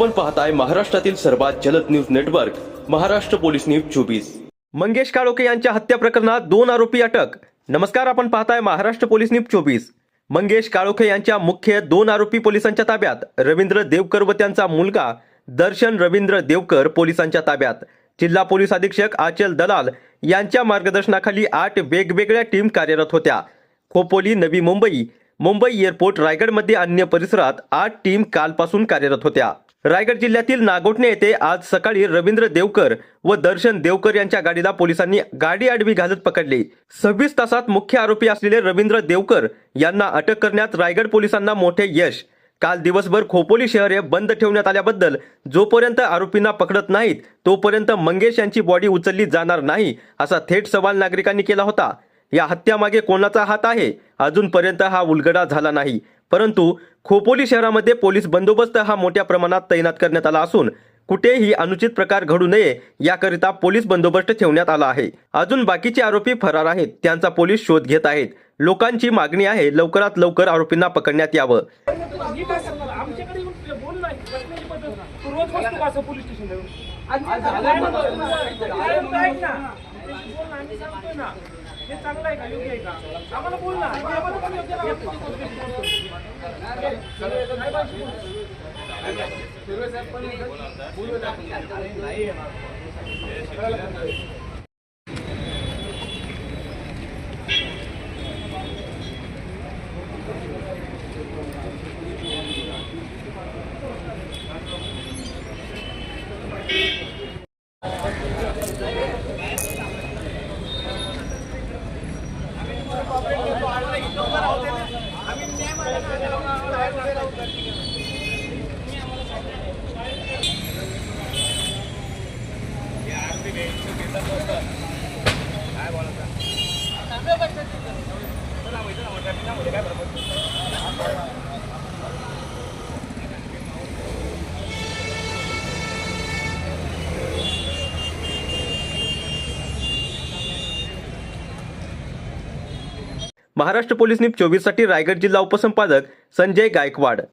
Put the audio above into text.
आपण पाहताय महाराष्ट्रातील सर्वात जलद news network Maharashtra police news 24। Mangesh Kalokhe यांच्या हत्या प्रकरणात 2 आरोपी अटक। नमस्कार, आपण पाहताय महाराष्ट्र पोलीस न्यूज 24। मंगेश काळोखे यांच्या मुख्य 2 आरोपी पोलिसांच्या ताब्यात। रवींद्र देवकर व त्यांचा मुलगा दर्शन रवींद्र देवकर पोलिसांच्या ताब्यात। जिल्हा पोलीस अधीक्षक आचल दलाल यांच्या मार्गदर्शनाखाली 8 वेगवेगळ्या टीम कार्यरत होत्या। खोपोली, नवी मुंबई, मुंबई एअरपोर्ट, रायगडमध्ये अन्य परिसरात 8 टीम कालपासून कार्यरत होत्या। रायगड जिल्ह्यातील नागोठणे येथे आज सकाळी रवींद्र देवकर व दर्शन देवकर यांच्या गाडीला पोलिसांनी गाडी आडवी घालत पकडले। 26 तासात मुख्य आरोपी असलेले रवींद्र देवकर यांना अटक करण्यात रायगड पोलिसांना मोठे यश। काल दिवसभर खोपोली शहर बंद ठेवण्यात आल्याबद्दल जोपर्यंत आरोपींना पकडत नाहीत तोपर्यंत मंगेश यांची बॉडी उचलली जाणार नाही असा थेट सवाल नागरिकांनी केला होता। या हत्यामागे कोणाचा हात आहे अजूनपर्यंत हा उलगडा झाला नाही, परंतु खोपोली शहरामध्ये पोलीस बंदोबस्त हा मोठ्या प्रमाणात तैनात करण्यात आला असून कुठेही अनुचित प्रकार घडू नये याकरिता पोलीस बंदोबस्त ठेवण्यात आला आहे। अजून बाकीचे आरोपी फरार आहेत, त्यांचा पोलीस शोध घेत आहेत। लोकांची मागणी आहे लवकरात लवकर आरोपींना पकडण्यात यावं। हे चांगलं आहे का, योग्य आहे का, आम्हाला बोल ना, आम्हाला पण योग्य आहे महाराष्ट्र पोलीस न्यूज 24 साठी रायगड जिल्हा उपसंपादक संजय गायकवाड।